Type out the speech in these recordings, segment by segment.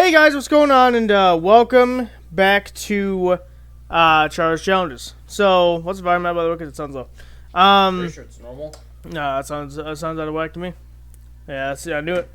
Hey guys, what's going on? And welcome back to Chara's Challenges. So, what's the volume at, by the way? Because it sounds low. Pretty sure it's normal. No, that sounds out of whack to me. Yeah, I knew it.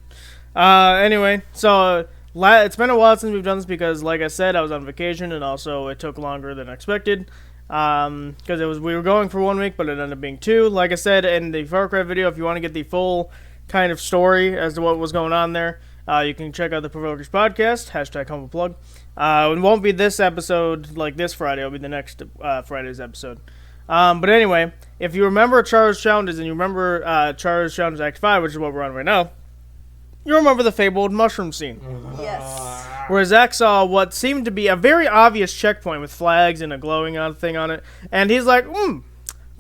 Anyway, so it's been a while since we've done this because, like I said, I was on vacation and also it took longer than expected. Because we were going for 1 week, but it ended up being 2. Like I said in the Far Cry video, if you want to get the full kind of story as to what was going on there, you can check out the Provokers podcast, hashtag humble plug. It won't be this episode like this Friday, it'll be the next Friday's episode. But anyway, if you remember Chara's Challenges and you remember Chara's Challenges Act 5, which is what we're on right now, you remember the fabled mushroom scene. Yes. Where Zach saw what seemed to be a very obvious checkpoint with flags and a glowing thing on it, and he's like,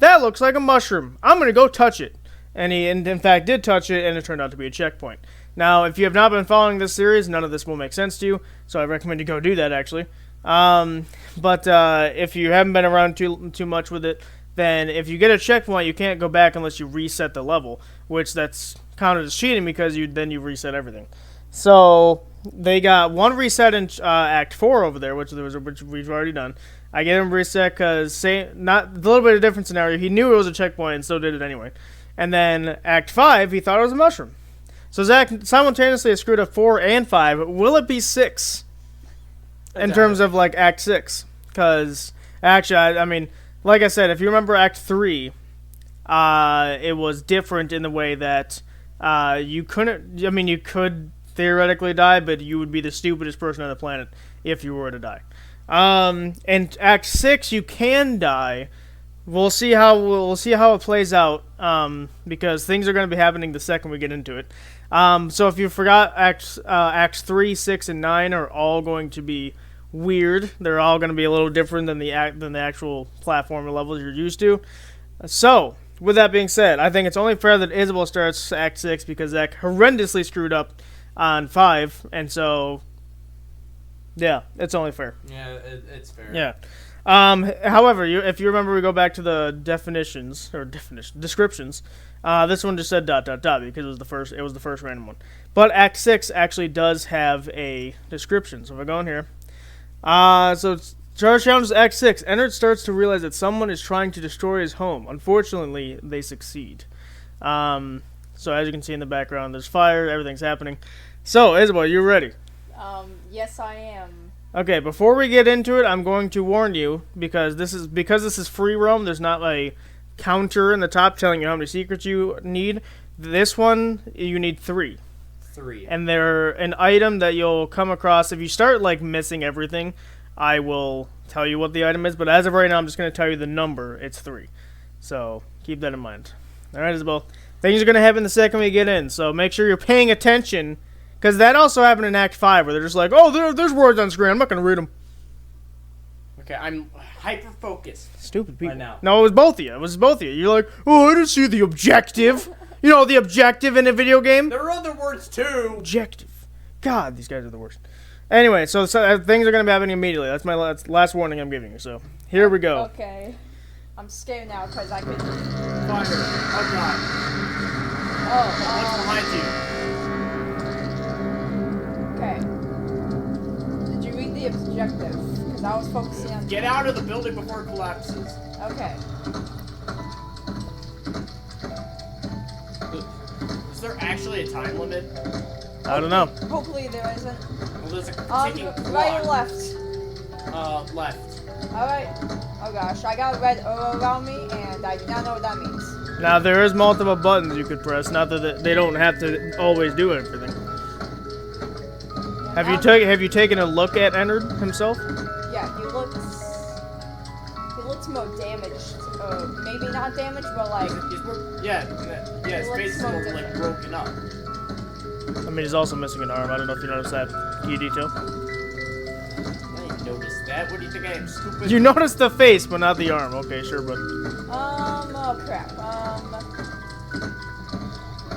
that looks like a mushroom. I'm going to go touch it. And he, in fact, did touch it, and it turned out to be a checkpoint. Now, if you have not been following this series, none of this will make sense to you, so I recommend you go do that, actually. But if you haven't been around too much with it, then if you get a checkpoint, you can't go back unless you reset the level, which that's counted as cheating because then you reset everything. So they got one reset in Act 4 over there, which we've already done. I get him reset because not a little bit of a different scenario. He knew it was a checkpoint and so did it anyway. And then Act 5, he thought it was a mushroom. So Zach simultaneously has screwed up 4 and 5. Will it be 6 in terms of like Act 6? Because actually, I mean, like I said, if you remember Act 3, it was different in the way that you couldn't. I mean, you could theoretically die, but you would be the stupidest person on the planet if you were to die. In Act 6, you can die. We'll see how it plays out because things are going to be happening the second we get into it. So if you forgot, Acts 3, 6, and 9 are all going to be weird. They're all going to be a little different than the actual platform levels you're used to. So with that being said, I think it's only fair that Isabel starts Act 6 because Zach horrendously screwed up on 5, and so yeah, it's only fair. Yeah, it's fair. Yeah. However, if you remember, we go back to the descriptions. This one just said ... because it was the first random one. But Act 6 actually does have a description. So if I go in here, so Chara's Challenges Act 6. Ennard starts to realize that someone is trying to destroy his home. Unfortunately, they succeed. So as you can see in the background, there's fire. Everything's happening. So Isabel, you ready? Yes, I am. Okay, before we get into it, I'm going to warn you because this is free roam. There's not a counter in the top telling you how many secrets you need. This one you need 3. 3. And they're an item that you'll come across if you start missing everything. I will tell you what the item is, but as of right now, I'm just going to tell you the number. It's 3. So keep that in mind. All right, Isabel. Things are going to happen the second we get in, so make sure you're paying attention. Because that also happened in Act 5, where they're just like, oh, there's words on screen. I'm not going to read them. Okay, I'm hyper-focused. Stupid people. Right now. No, it was both of you. You're like, oh, I didn't see the objective. You know, the objective in a video game? There are other words, too. Objective. God, these guys are the worst. Anyway, so things are going to be happening immediately. That's my last warning I'm giving you. So, here we go. Okay. I'm scared now because I could... Fire. Oh, God. What's behind you? Okay. Did you read the objective? Because I was focusing on... Get out of the building before it collapses. Okay. Is there actually a time limit? I don't know. Hopefully there isn't. Well, there's a ticking right or clock. left? Left. Alright. Oh gosh, I got a red O around me and I do not know what that means. Now, there is multiple buttons you could press. Not that they don't have to always do everything. Have you taken a look at Ennard himself? Yeah, he looks more damaged. Maybe not damaged, but his face is more broken up. I mean, he's also missing an arm. I don't know if you noticed that key detail. I didn't notice that. What do you think I am, stupid? You noticed the face, but not the arm. Okay, sure, but... Oh crap.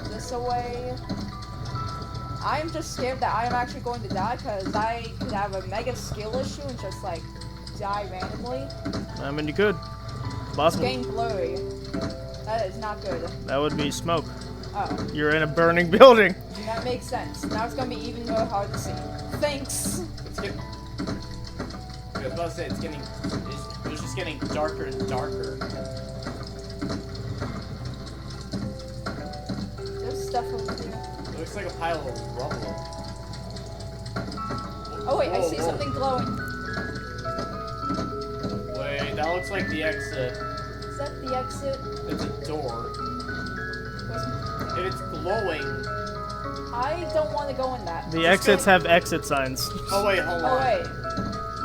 This away. I'm just scared that I'm actually going to die because I could have a mega skill issue and just die randomly. I mean, you could. Possible. It's getting blurry. That is not good. That would be smoke. Oh. You're in a burning building. That makes sense. Now it's gonna be even more hard to see. thanks. It's getting. I was about to say it's just getting darker and darker. There's stuff over here. It looks like a pile of rubble. Oh wait, I Whoa, see whoa. something glowing. Wait, that looks like the exit. Is that the exit? It's a door. Where's- If it's glowing. I don't want to go in that. The exits have exit signs. Oh wait, hold on. Oh wait.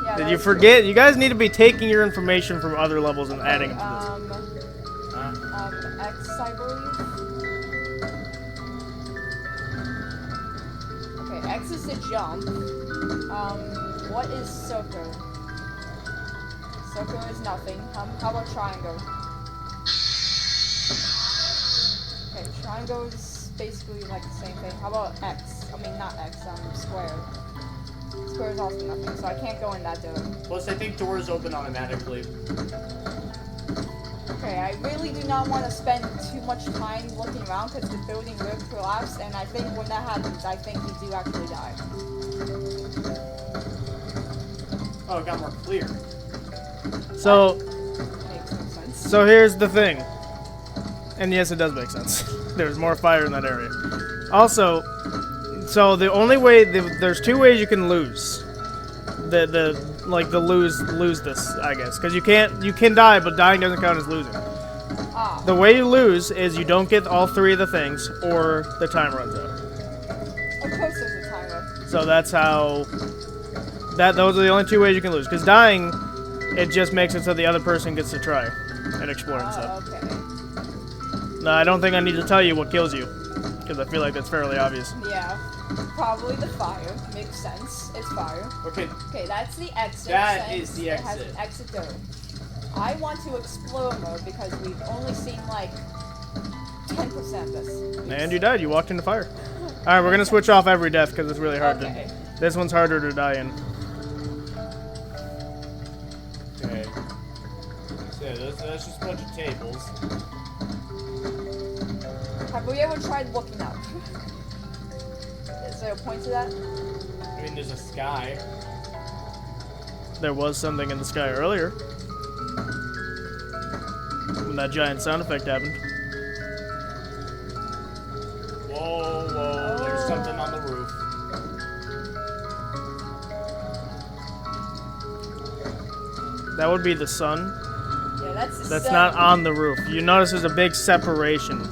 Yeah, Did that you is true. forget? You guys need to be taking your information from other levels and adding them to Huh? X, I believe. Okay, X is the jump. What is circle? Circle is nothing. How about triangle? Okay, triangle is basically like the same thing. How about X? I mean, not X, square. Square is also nothing, so I can't go in that door. Plus, I think doors open automatically. Okay, I really do not want to spend too much time looking around because the building will collapse, and I think when that happens, I think we do actually die. Oh, it got more clear. So, Makes no sense. so here's the thing. And yes, it does make sense. There's more fire in that area. Also, so the only way there's two ways you can lose. Lose this, I guess, because you can die, but dying doesn't count as losing. Ah, The way you lose is you don't get all three of the things, or the time runs out. of course there's a timer. So that's how. Those are the only two ways you can lose. Because dying, it just makes it so the other person gets to try and explore and stuff. Oh, okay. No, I don't think I need to tell you what kills you, because I feel like that's fairly obvious. Yeah, probably the fire. Makes sense. It's fire. Okay, Okay, that's the exit. That since is the It has exit. an exit door. I want to explore mode because we've only seen like 10% of this. And you died. You walked into fire. All right, we're gonna switch off every death because it's really hard Okay. to. This one's harder to die in. okay. So that's just a bunch of tables. Have we ever tried looking up? Is there a point to that? I mean, there's a sky. There was something in the sky earlier when that giant sound effect happened. Whoa, whoa, there's something on the roof. That would be the sun. Yeah, that's the That's sun. not on the roof. You notice there's a big separation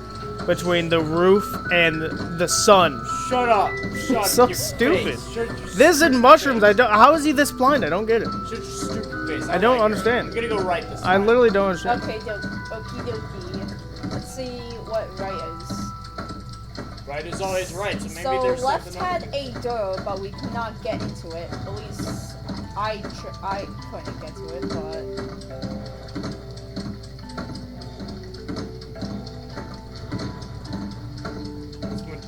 between the roof and the sun. Shut up! Shut So your stupid. Face. Shut your This and stupid mushrooms. face. I don't. How is he this blind? I don't get it. Shut your stupid face. I don't like it. understand. I'm gonna go right this I time. literally don't understand. Okay, okie dokie. Let's see what right is. Right is always right, so maybe So there's left something on had a door, but we could not get into it. At least I couldn't get to it, but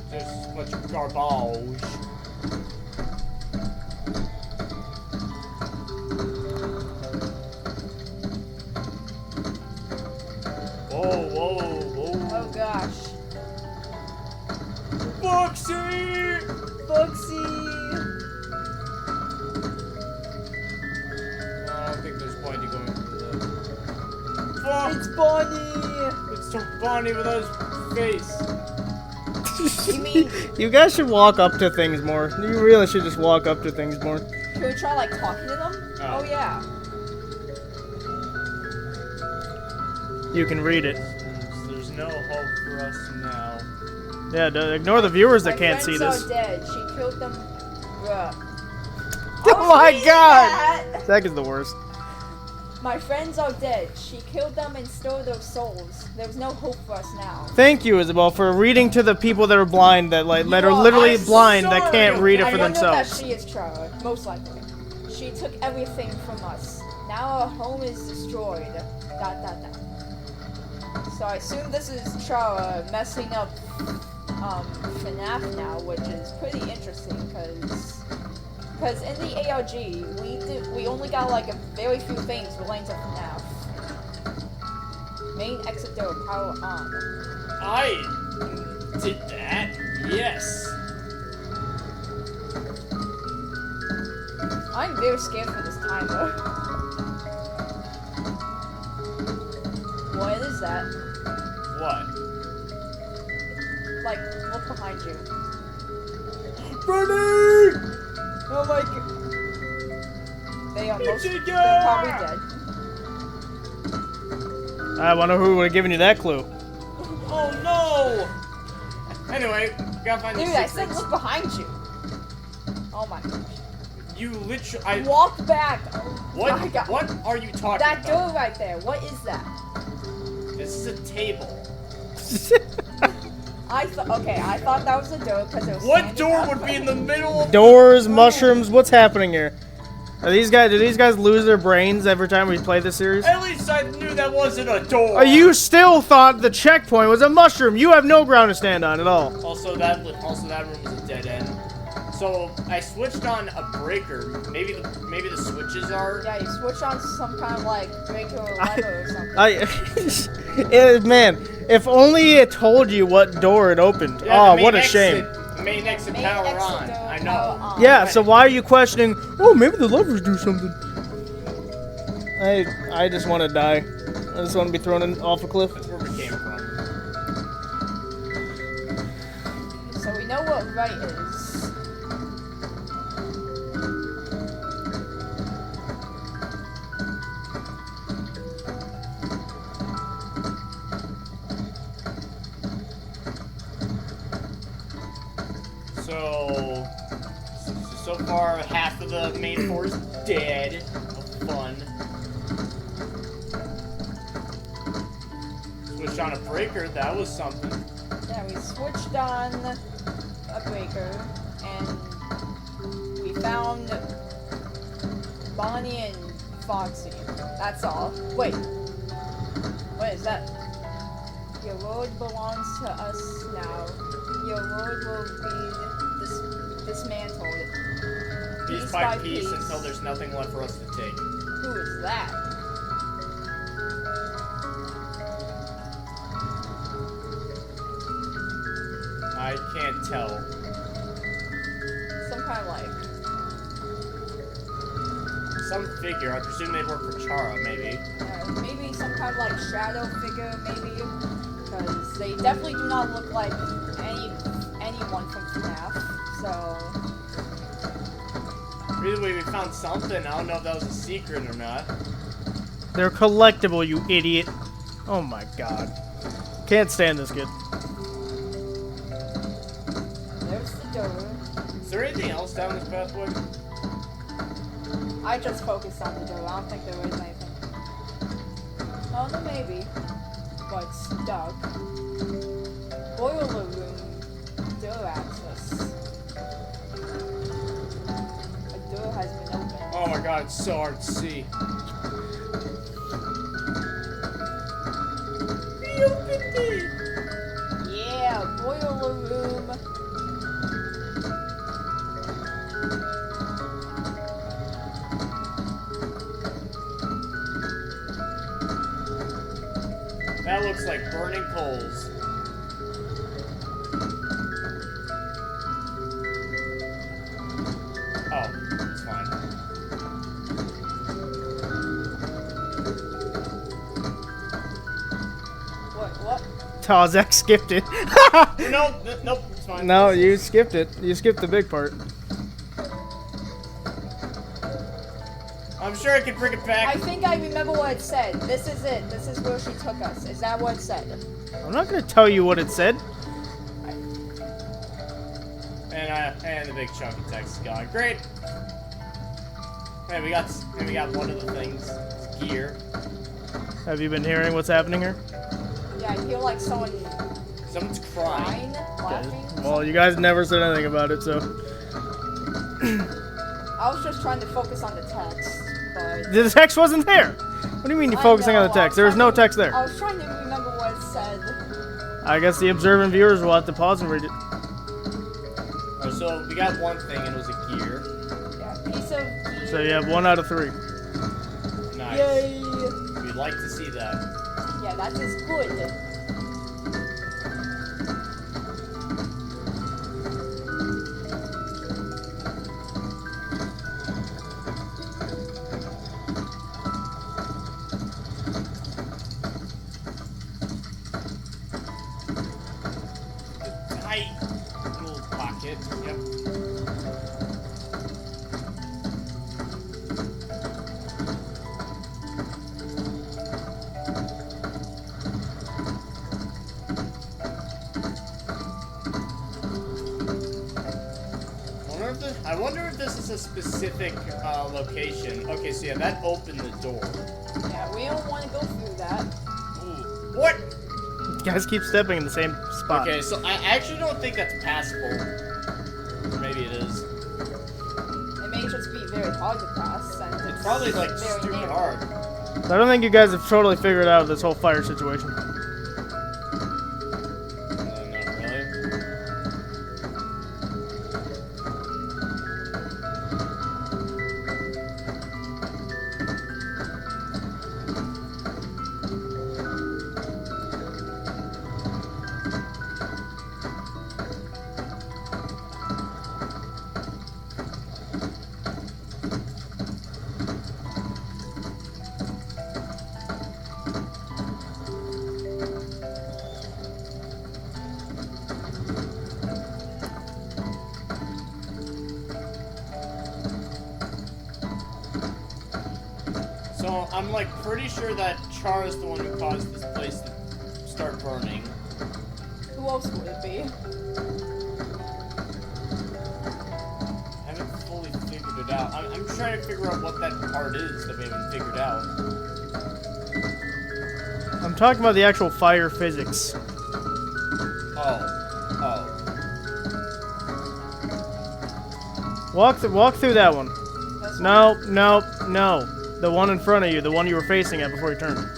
There's a bunch of garbage. Whoa, whoa, whoa. oh gosh, Foxy! Foxy. I don't think there's point to going through that. Fuck! It's Bonnie. It's so funny with his face. You mean, You guys should walk up to things more. You really should just walk up to things more. should we try like talking to them? Oh. Oh yeah. You can read it. There's no hope for us now. Yeah, ignore the viewers that My can't see friends this. are dead. She killed them. Bruh. Oh my read god! that. Zach is the worst. My friends are dead. She killed them and stole their souls. There's no hope for us now. Thank you, Isabel, for reading to the people that are blind, that You are are- literally I'm blind, that sorry. can't read it I for wonder that themselves. she is Chara, most likely. She took everything from us. Now our home is destroyed. Dot dot dot. So I assume this is Chara messing up FNAF now, which is pretty interesting because in the ARG we only got like a very few things relating to FNAF. Main exit door, power on. I did that. Yes. I'm very scared for this timer. What is that? What? Like, look behind you. Bernie! Oh my god. They are most. It's a They're probably girl! dead. I wonder who would have given you that clue. Oh no! Anyway, gotta find Dude, these I said secrets. look behind you. Oh my gosh. You literally. Walk back. Oh What? my god. What are you talking That about? door right there. What is that? This is a table. I thought that was a door because it was. What standing door up. would be in the middle of Doors, mushrooms, what's happening here? Do these guys lose their brains every time we play this series? At least I knew that wasn't a door. You still thought the checkpoint was a mushroom. You have no ground to stand on at all. Also, that room was a dead end. So I switched on a breaker. Maybe the switches are. Yeah, you switch on some kind of like breaker or lever or something. Man, if only it told you what door it opened. Yeah, Oh, the what a main shame. exit- The main exit Main power exit on. door, I power know. on. Yeah, so why are you questioning, oh, maybe the levers do something? I just want to die. I just want to be thrown off a cliff. That's where we came from. So we know what right is. So far, half of the main force dead. Fun. Switched on a breaker. That was something. Yeah, we switched on a breaker and we found Bonnie and Foxy. That's all. Wait. What is that? Your road belongs to us now. Your road will be dismantled. Piece by piece until there's nothing left for us to take. Who is that? I can't tell. Some kind of like. Some figure. I presume they work for Chara, maybe. Maybe some kind of like shadow figure, maybe. Because they definitely do not look like anyone from FNAF. So. Either way, we found something. I don't know if that was a secret or not. They're collectible, you idiot. Oh my god. Can't stand this kid. There's the door. Is there anything else down this pathway? I just focused on the door. I don't think there was anything. Oh, no, maybe. But stuck. Boiler room. Door access. A door has been opened. Oh my god, it's so hard to see. Yeah, boiler room. That looks like burning coals. Oh, it's fine. What? Oh, Zach skipped it. Nope, it's fine. No, you skipped it. You skipped the big part. I'm sure I can bring it back. I think I remember what it said. This is it. This is where she took us. Is that what it said? I'm not gonna tell you what it said. And the big chunky text is gone. Great. And we got one of the things. It's gear. Have you been hearing what's happening here? Yeah, I feel like someone Someone's crying. laughing. Well, you guys never said anything about it, so. I was just trying to focus on the text, but The text wasn't there. What do you mean you're I focusing on know, the text? There was no text there. I was trying to remember what it said. I guess the observant viewers will have to pause and read it. Alright, so we got one thing, and it was a gear. Yeah, piece of gear. So you have 1 out of 3. Nice. Yay! We'd like to see that. Yeah, that is good. us a specific location. Okay, so yeah, that opened the door. Yeah, we don't want to go through that. Ooh. What? You guys keep stepping in the same spot. Okay, so I actually don't think that's passable. Or maybe it is. It may just be very hard to pass. And It's probably like very stupid narrow. hard. I don't think you guys have totally figured out this whole fire situation. Not really. So I'm like pretty sure that Chara's the one who caused this place to start burning. Who else would it be? I haven't fully figured it out. I'm trying to figure out what that part is that we haven't figured out. I'm talking about the actual fire physics. Oh. Walk through that one. This No. The one in front of you, the one you were facing at before you turned. one?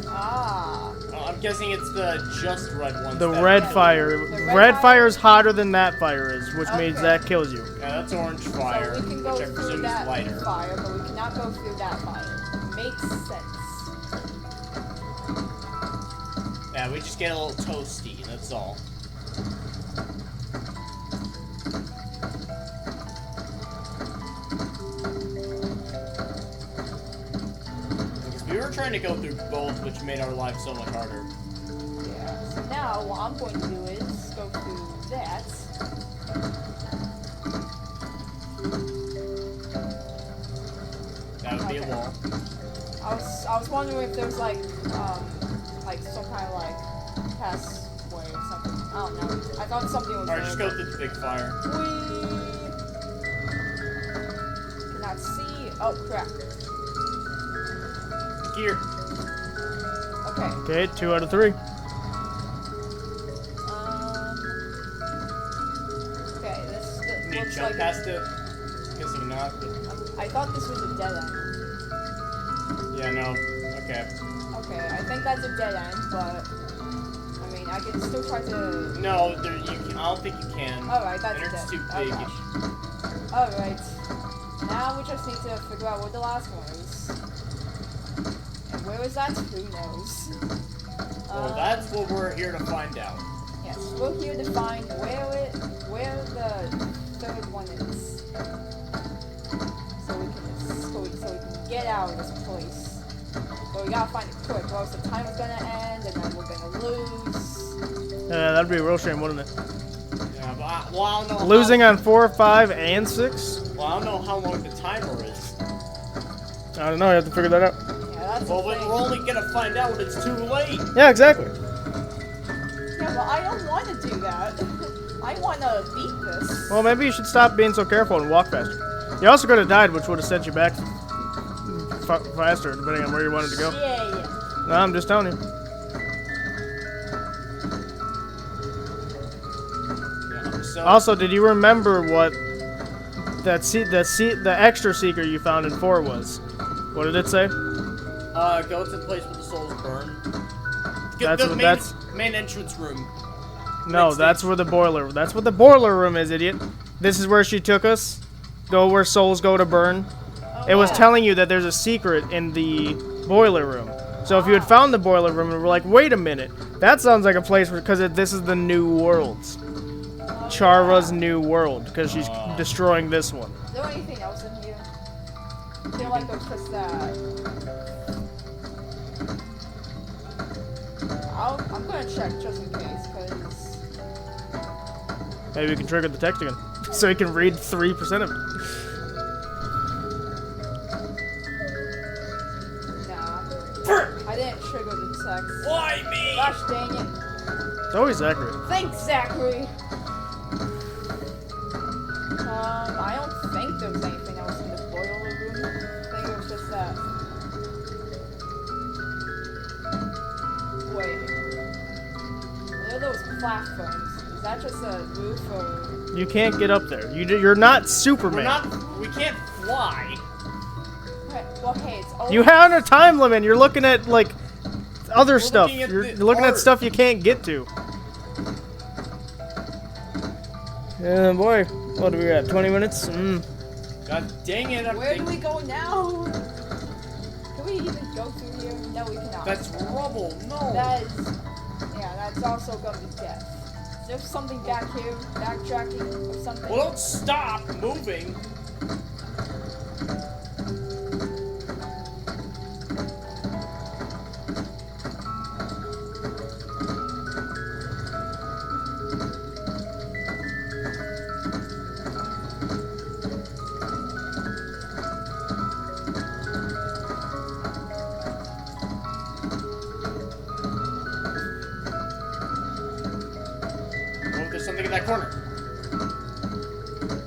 Ah. I'm guessing it's the just red one. The red fire. The Red red fire fire? is hotter than that fire is, which means Okay. that kills you. Yeah, that's orange fire, So we can go which I through presume that is lighter. fire, but we cannot go through that fire. Makes sense. Yeah, we just get a little toasty, that's all. Because we were trying to go through both, which made our lives so much harder. Yeah. So now what I'm going to do is go through that. That would be a Okay. wall. I was wondering if there's like some kind of like passway or something. I don't know. I thought something was Alright, there. just go through the big fire. We cannot see. Oh crap. Gear. Okay. Okay, 2 out of 3. Okay. This Can you looks jump like. past it? Guessing not, but... I thought this was a dead end. Yeah, no. Okay. Okay, I think that's a dead end, but I mean, I can still try to. No, there, I don't think you can. Alright, that's It's dead. too Oh, big. gosh. Alright. Now we just need to figure out what the last one is. And where is that? Who knows? Well, that's what we're here to find out. Yes, we're here to find where the third one is. So we can get out of this place. But we gotta find it quick, or else the time is gonna end, and then we're gonna lose. That'd be a real shame, wouldn't it? Yeah, but I don't know Losing on 4, 5, and 6? Well, I don't know how long the timer is. I don't know, you have to figure that out. Yeah, that's Well, the we're thing. only gonna find out when it's too late. Yeah, exactly. Yeah, well, I don't want to do that. I want to beat this. Well, maybe you should stop being so careful and walk faster. You also could have died, which would have sent you back faster, depending on where you wanted to go. Yeah. No, I'm just telling you. Yeah, so, Also, did you remember what the extra seeker you found in 4 was? What did it say? go to the place where the souls burn. That's the what- main, that's- main entrance room. No, Next that's where the boiler. That's what the boiler room is, idiot. This is where she took us. Go where souls go to burn. It was telling you that there's a secret in the boiler room. So if you had found the boiler room and were like, wait a minute, that sounds like a place where, because this is the new world. Chara's new world, because she's destroying this one. Is there anything else in here? I feel like there's just that. I'm gonna check just in case, because. Maybe we can trigger the text again, so he can read 3% of it. Nah. I didn't trigger the text. Why me? Gosh dang it. It's always accurate. Thanks, Zachary. I don't think there was anything else in the boiler room. I think it was just that. Wait. What are those platforms? Is that just a roof or? You can't get up there. You're not We're Superman. not. We can't fly. Well, hey, it's always. You have a time limit. You're looking at like other stuff. looking at You're the looking at art. stuff you can't get to. Yeah, boy. What do we got? 20 minutes? God dang it! I'm Where do thinking- we go now? Can we even go through here? No, we cannot. That's rubble. No. That is. Yeah, that's also gonna be death. Is there something back here? Backtracking or something? Well, don't stop moving. Oh, there's something in that corner.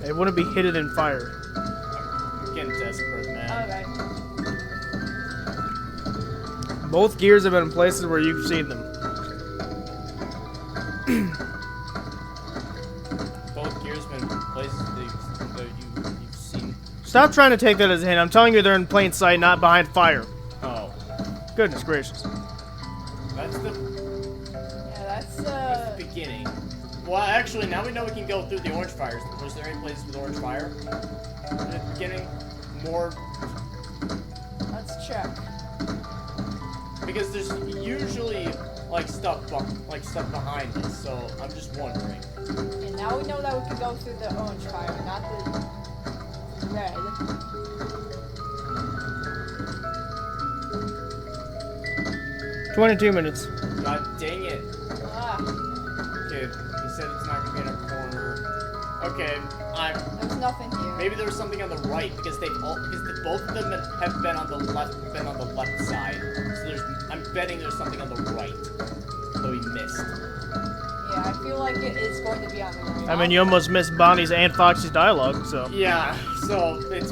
It wouldn't be hidden in fire. I'm getting desperate, man. Alright. Both gears have been in places where you've seen them. Both gears been places that you've seen. Stop trying to take that as a hint. I'm telling you they're in plain sight, not behind fire. Oh, Goodness gracious. that's the Yeah, that's beginning. Well, actually, now we know we can go through the orange fires. Was there any places with orange fire in the beginning? More, Let's check. because there's usually like stuff behind us. So I'm just wondering. And now we know that we can go through the orange fire, not the red. 22 minutes. God dang it. Ah, Okay, he said it's not gonna be in a corner. Okay, there's nothing here. maybe there was something on the right because both of them have been on the left side. So I'm betting there's something on the right. Though he missed. Yeah, I feel like it is going to be on the right. I mean, you almost missed Bonnie's and Foxy's dialogue, so. Yeah, so it's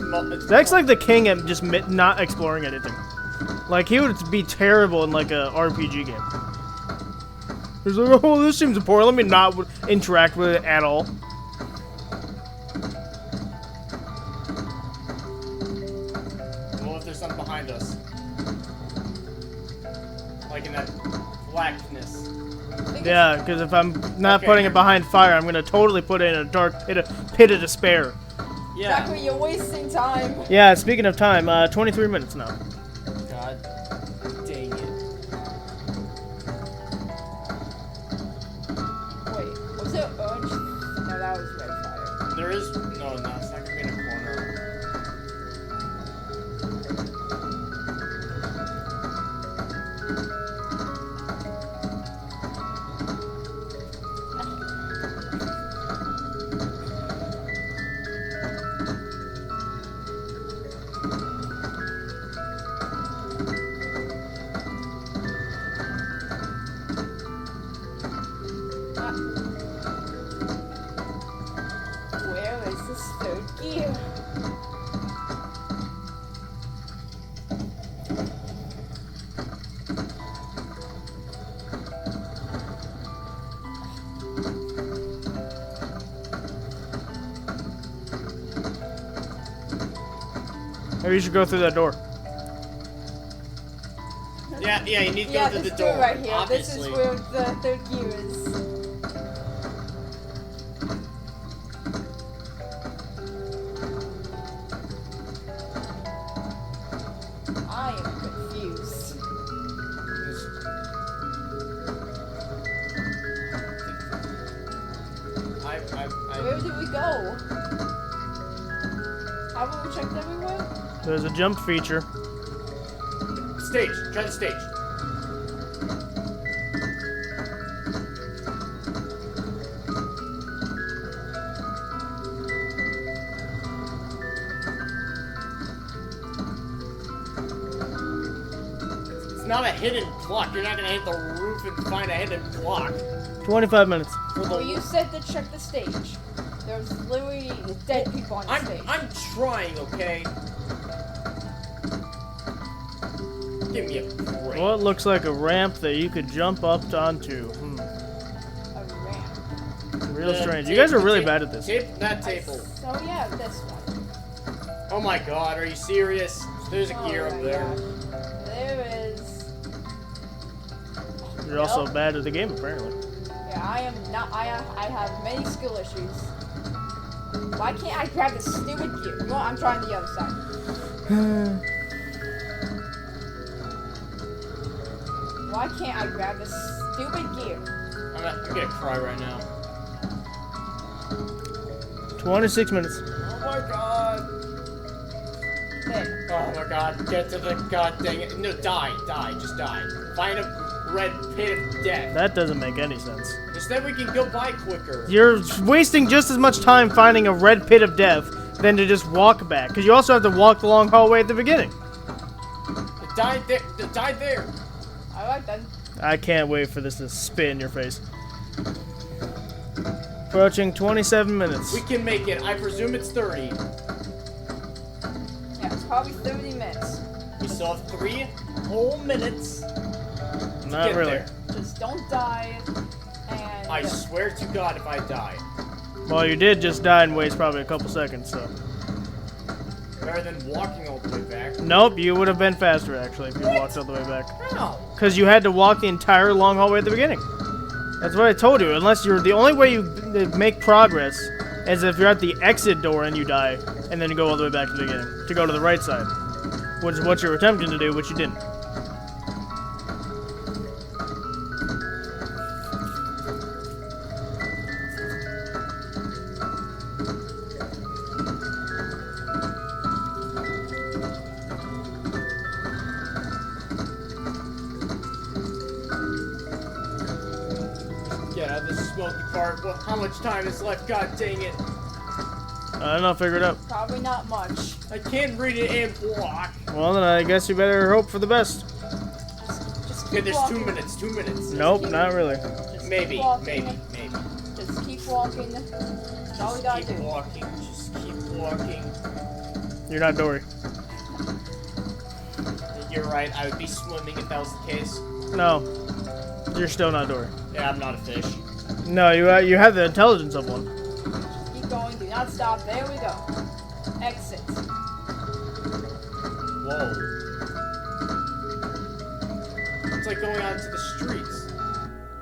That's like the king at just not exploring anything. Like, he would be terrible in, like, a RPG game. He's like, oh, this seems important. Let me not interact with it at all. Well, if there's something behind us. Like in that blackness. Yeah, because if I'm not Okay. putting it behind fire, I'm going to totally put it in a dark pit of despair. Yeah. Exactly, you're wasting time. Yeah, speaking of time, 23 minutes now. God dang it. Wait, was it orange? No, that was red fire. There is no, it's not gonna be in a corner. Where is this third gear? Maybe you should go through that door. Yeah, you need to Yeah, go through this the door door. right here. Obviously. This is where the third gear is. I am confused. Where did we go? Haven't we checked everywhere? There's a jump feature. Stage. Try the stage. It's not a hidden block. You're not gonna hit the roof and find a hidden block. 25 minutes. For the Well, you said to check the stage. There's literally dead people on the stage. I'm trying, okay? Give me a break. Well, it looks like a ramp that you could jump up onto. A ramp. Real strange. You guys are really bad at this. That table. So yeah, this one. Oh my god, are you serious? There's a gear up there. Gosh. There is. You're also bad at the game, apparently. Yeah, I am not. I have many skill issues. Why can't I grab this stupid gear? You know what? I'm trying the other side. Why can't I grab this stupid gear? I'm gonna cry right now. 26 minutes. Oh my god. There. Oh my god, get to the god dang it. No, die, just die. Find a red pit of death. That doesn't make any sense. Instead we can go by quicker. You're wasting just as much time finding a red pit of death than to just walk back. Because you also have to walk the long hallway at the beginning. The died there. Alright then. I can't wait for this to spit in your face. Approaching 27 minutes. We can make it. I presume it's 30. Yeah, it's probably 30 minutes. We still have 3 whole minutes. Not get really. there. Just don't die. And I swear to God if I die. Well, you did just die and waste probably a couple seconds, so. Better than walking all the way back. Nope, you would have been faster, actually, if you walked all the way back. How? Because you had to walk the entire long hallway at the beginning. That's what I told you. Unless you're the only way you make progress is if you're at the exit door and you die, and then you go all the way back to the beginning to go to the right side, which is what you're attempting to do, which you didn't. Get out of the smoky part. Well, how much time is left? God dang it. I don't know, figure it out. probably not much. I can't read it and block. Well, then I guess you better hope for the best. Just Okay, keep there's walking. 2 minutes. 2 minutes. Nope, not really. Just Maybe, keep walking. maybe. Just keep walking. That's all we gotta Keep do. walking. Just keep walking. You're not Dory. You're right. I would be swimming if that was the case. No, you're still not Dory. Yeah, I'm not a fish. No, you have the intelligence of one. Keep going. Do not stop. There we go. Exit. Whoa. It's like going out into the streets.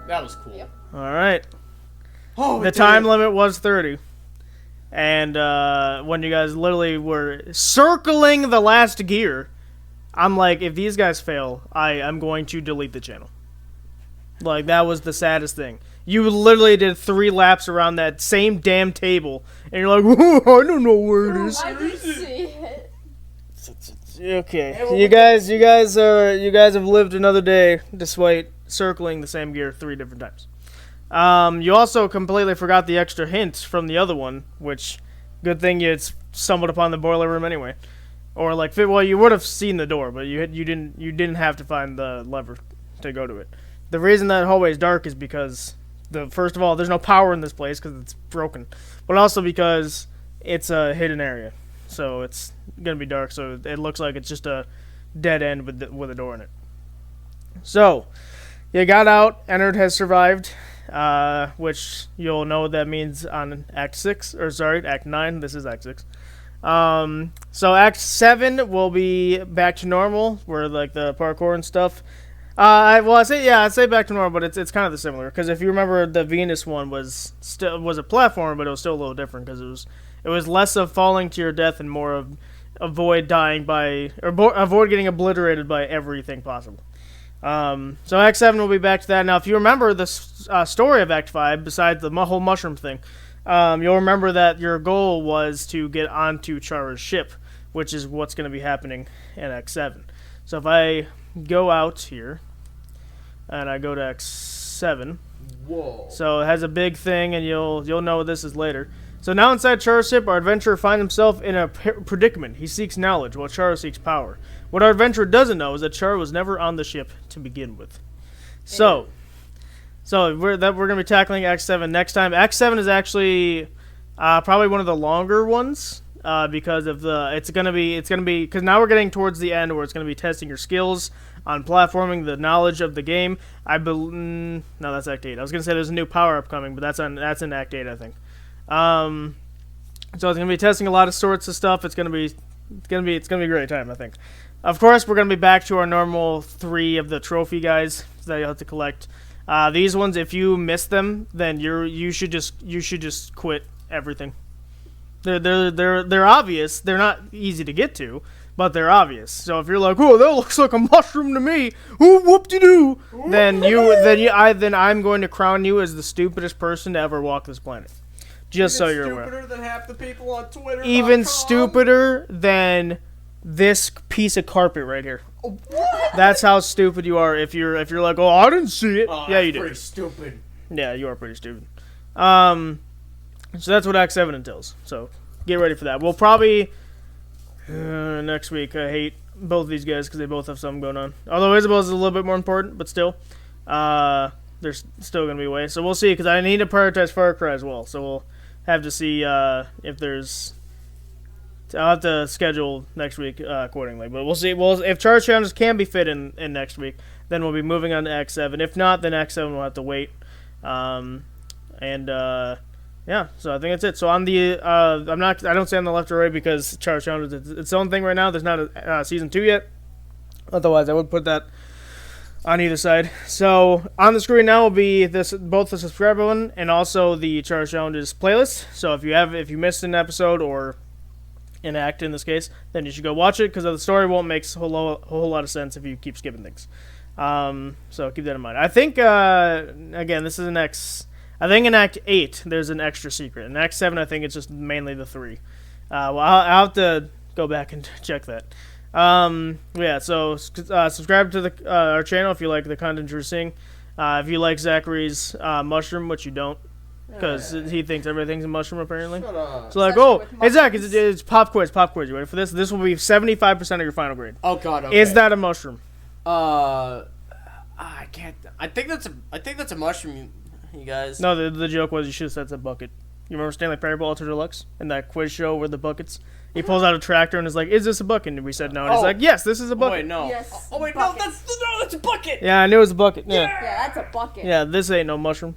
That was cool. Yep. All right. Oh, The time limit was 30. And when you guys literally were circling the last gear, I'm like, if these guys fail, I'm going to delete the channel. Like, that was the saddest thing. You literally did 3 laps around that same damn table, and you're like, "Whoa, I don't know where it is." I can see it. Okay, you guys have lived another day despite circling the same gear 3 different times. You also completely forgot the extra hint from the other one, which, good thing you stumbled upon the boiler room anyway, or like, well, you would have seen the door, but you didn't have to find the lever to go to it. The reason that hallway is dark is because first of all, there's no power in this place because it's broken, but also because it's a hidden area, so it's gonna be dark. So it looks like it's just a dead end with a door in it. So you got out. Ennard has survived, which you'll know what that means on Act 9. This is Act 6. So Act 7 will be back to normal, where like the parkour and stuff. I'd say back to normal, but it's kind of similar, because if you remember, the Venus one was a platformer, but it was still a little different because it was less of falling to your death and more of avoid dying avoid getting obliterated by everything possible. So Act 7 will be back to that. Now, if you remember the story of Act 5, besides the whole mushroom thing, you'll remember that your goal was to get onto Chara's ship, which is what's going to be happening in Act 7. So if I go out here, and I go to Act 7. Whoa. So it has a big thing, and you'll know what this is later. So now inside Chara's ship, our adventurer finds himself in a predicament. He seeks knowledge, while Chara seeks power. What our adventurer doesn't know is that Chara was never on the ship to begin with. So we're going to be tackling Act 7 next time. Act 7 is actually Probably one of the longer ones. Because of it's gonna be because now we're getting towards the end where it's gonna be testing your skills on platforming, the knowledge of the game. No, that's Act 8. I was gonna say there's a new power up coming, but that's in Act 8, I think. So it's gonna be testing a lot of sorts of stuff. It's gonna be a great time, I think. Of course, we're gonna be back to our normal 3 of the trophy guys that you have to collect. These ones, if you miss them, then you should just quit everything. They're obvious. They're not easy to get to, but they're obvious. So if you're like, oh, that looks like a mushroom to me, oh, whoop-de-doo, then I'm going to crown you as the stupidest person to ever walk this planet. Just so you're aware. Stupider than half the people on Twitter. Even stupider than this piece of carpet right here. What? That's how stupid you are. If you're like, oh, I didn't see it. Oh, Yeah, you that's pretty did. stupid. Yeah, you are pretty stupid. So that's what Act 7 entails. So get ready for that. We'll probably next week. I hate both these guys because they both have something going on. Although Isabel's a little bit more important, but still, there's still gonna be a way. So we'll see because I need to prioritize Far Cry as well. So we'll have to see if there's. I'll have to schedule next week accordingly. But we'll see. Well, if charge challenges can be fit in next week, then we'll be moving on to Act 7. If not, then Act 7 will have to wait. Yeah, so I think that's it. So on the, I don't say on the left or right because Charge Challenge is its own thing right now. There's not a season 2 yet. Otherwise, I would put that on either side. So on the screen now will be both the subscribe button and also the Charge Challenges playlist. So if you missed an episode or an act in this case, then you should go watch it because the story won't make a whole lot of sense if you keep skipping things. So keep that in mind. I think again, this is I think in Act 8, there's an extra secret. In Act 7, I think it's just mainly the 3. Well, I'll have to go back and check that. Yeah, so subscribe to our channel if you like the content you're seeing. If you like Zachary's mushroom, which you don't, because he thinks everything's a mushroom, apparently. Shut up. So like, Especially with hey, Zach, mushrooms. it's pop quiz. You ready for this? This will be 75% of your final grade. Oh God. Okay. Is that a mushroom? I can't. I think that's a mushroom. You guys. No, the joke was you should have said it's a bucket. You remember Stanley Parable Ultra Deluxe in that quiz show where the buckets? He pulls out a tractor and is like, "Is this a bucket?" And we said no. And he's like, "Yes, this is a Oh, bucket." wait, no. Yes, Oh wait, bucket. no, that's a bucket. Yeah, I knew it was a bucket. Yeah. Yeah, that's a bucket. Yeah, this ain't no mushroom.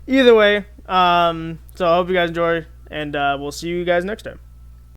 Either way, so I hope you guys enjoy, and we'll see you guys next time.